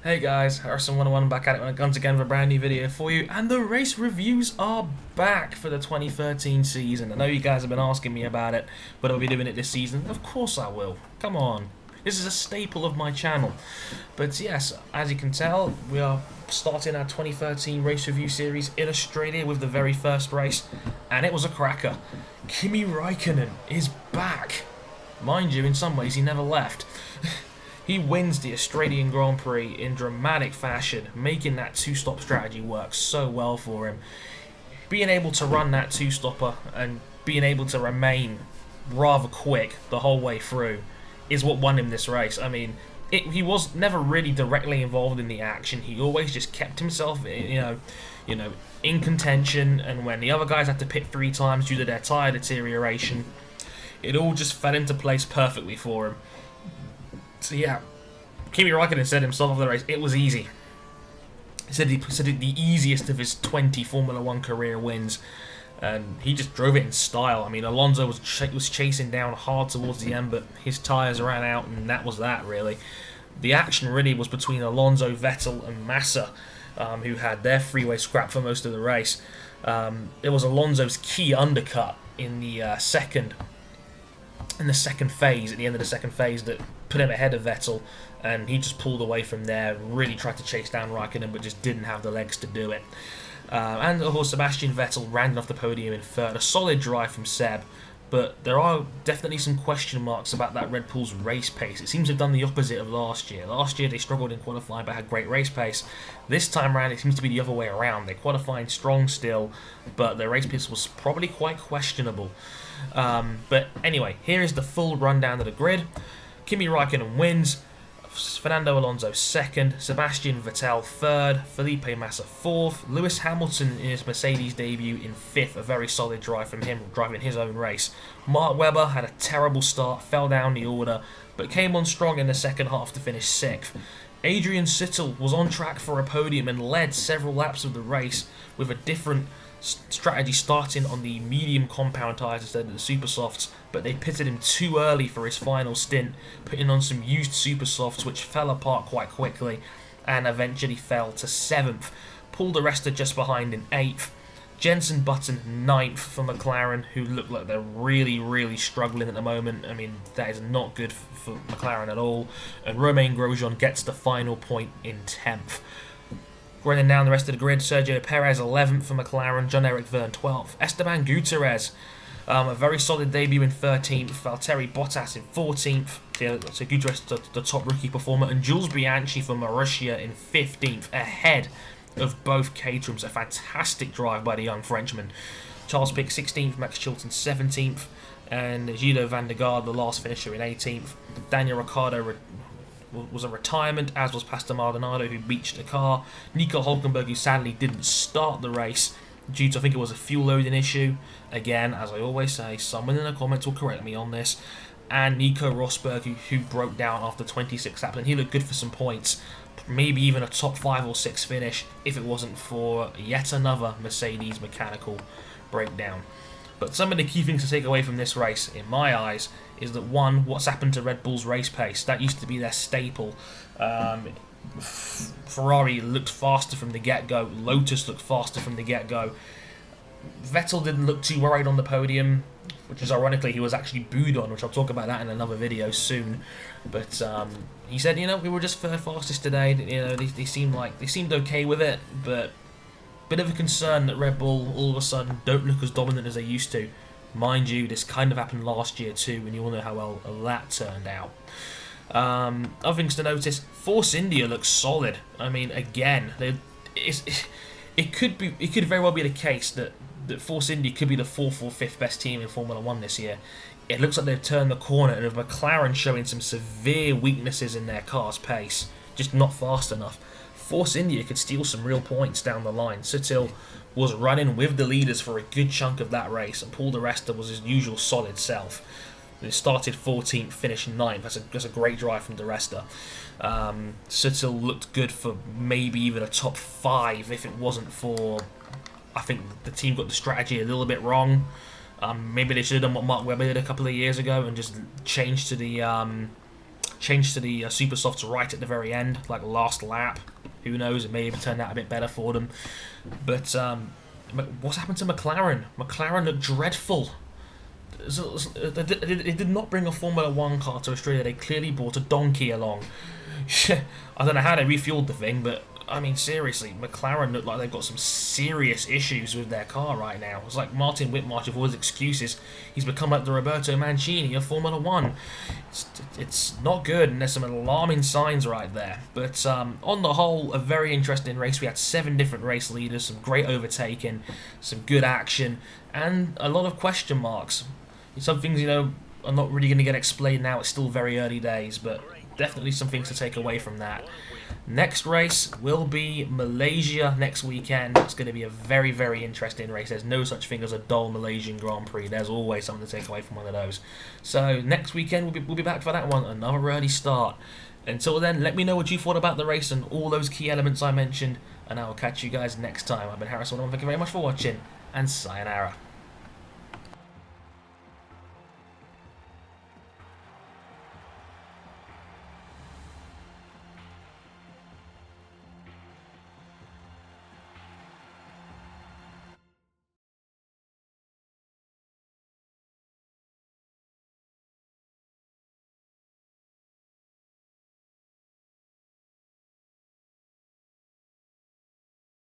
Hey guys, Harrison101 back at it once again with a brand new video for you, and the race reviews are back for the 2013 season. I know you guys have been asking me about it, but I'll be doing it this season. Of course I will. Come on. This is a staple of my channel. But yes, as you can tell, we are starting our 2013 race review series in Australia with the very first race, and it was a cracker. Kimi Räikkönen is back. Mind you, in some ways he never left. He wins the Australian Grand Prix in dramatic fashion, making that two-stop strategy work so well for him. Being able to run that two-stopper and being able to remain rather quick the whole way through is what won him this race. I mean, he was never really directly involved in the action. He always just kept himself, in contention, and when the other guys had to pit 3 times due to their tyre deterioration, it all just fell into place perfectly for him. So yeah, Kimi Räikkönen said himself after the race, it was easy. He said it the easiest of his 20 Formula 1 career wins, and he just drove it in style. I mean, Alonso was chasing down hard towards the end, but his tyres ran out, and that was that, really. The action really was between Alonso, Vettel, and Massa, who had their freeway scrap for most of the race. It was Alonso's key undercut in the second phase, at the end of the second phase, that put him ahead of Vettel, and he just pulled away from there, really tried to chase down Raikkonen, but just didn't have the legs to do it. And of course, Sebastian Vettel rounded off the podium in third. A solid drive from Seb, but there are definitely some question marks about that Red Bull's race pace. It seems to have done the opposite of last year. Last year they struggled in qualifying but had great race pace. This time around it seems to be the other way around. They're qualifying strong still, but their race pace was probably quite questionable. But anyway, here is the full rundown of the grid. Kimi Räikkönen wins, Fernando Alonso second, Sebastian Vettel third, Felipe Massa fourth, Lewis Hamilton in his Mercedes debut in fifth, a very solid drive from him, driving his own race. Mark Webber had a terrible start, fell down the order, but came on strong in the second half to finish sixth. Adrian Sutil was on track for a podium and led several laps of the race with a different strategy, starting on the medium compound tyres instead of the super softs, but they pitted him too early for his final stint, putting on some used super softs which fell apart quite quickly and eventually fell to 7th. Paul di Resta just behind in 8th. Jenson Button 9th for McLaren, who look like they're really struggling at the moment. I mean, that is not good for McLaren at all. And Romain Grosjean gets the final point in 10th. Running down the rest of the grid, Sergio Perez 11th for McLaren, John-Eric Verne 12th. Esteban Gutierrez, a very solid debut in 13th. Valtteri Bottas in 14th. So Gutierrez the top rookie performer. And Jules Bianchi for Marussia in 15th, ahead of both Caterhams. A fantastic drive by the young Frenchman. Charles Pic 16th, Max Chilton 17th. And Gilles van der Garde, the last finisher, in 18th. Daniel Ricciardo was a retirement, as was Pastor Maldonado, who beached the car. Nico Hulkenberg, who sadly didn't start the race due to, I think it was a fuel loading issue. Again, as I always say, someone in the comments will correct me on this. And Nico Rosberg, who broke down after 26 laps, and he looked good for some points. Maybe even a top 5 or 6 finish if it wasn't for yet another Mercedes mechanical breakdown. But some of the key things to take away from this race, in my eyes, is that one, what's happened to Red Bull's race pace. That used to be their staple. Ferrari looked faster from the get-go. Lotus looked faster from the get-go. Vettel didn't look too worried on the podium, which is ironically he was actually booed on, which I'll talk about that in another video soon. But he said, we were just third fastest today. They seemed okay with it, but bit of a concern that Red Bull all of a sudden don't look as dominant as they used to. Mind you, this kind of happened last year too, and you all know how well that turned out. Other things to notice: Force India looks solid. I mean, again, it could very well be the case that Force India could be the 4th or 5th best team in Formula 1 this year. It looks like they've turned the corner, and with McLaren showing some severe weaknesses in their car's pace, just not fast enough, Force India could steal some real points down the line. Sutil was running with the leaders for a good chunk of that race, and Paul di Resta was his usual solid self. He started 14th, finished 9th. That's a great drive from di Resta. Sutil looked good for maybe even a top 5 if it wasn't for, I think the team got the strategy a little bit wrong. Maybe they should have done what Mark Webber did a couple of years ago and just changed to the changed to the super softs right at the very end, like last lap. Who knows? It may have turned out a bit better for them. But what's happened to McLaren? McLaren looked dreadful. It did not bring a Formula 1 car to Australia. They clearly brought a donkey along. I don't know how they refueled the thing, but I mean, seriously, McLaren look like they've got some serious issues with their car right now. It's like Martin Whitmarsh, with all his excuses, he's become like the Roberto Mancini of Formula 1. It's not good, and there's some alarming signs right there. But on the whole, a very interesting race. We had 7 different race leaders, some great overtaking, some good action, and a lot of question marks. Some things, are not really going to get explained now. It's still very early days, but definitely some things to take away from that. Next race will be Malaysia next weekend. It's going to be a very, very interesting race. There's no such thing as a dull Malaysian Grand Prix. There's always something to take away from one of those. So next weekend we'll be back for that one. Another early start. Until then, let me know what you thought about the race and all those key elements I mentioned, and I will catch you guys next time. I've been Harrison. Thank you very much for watching, and sayonara.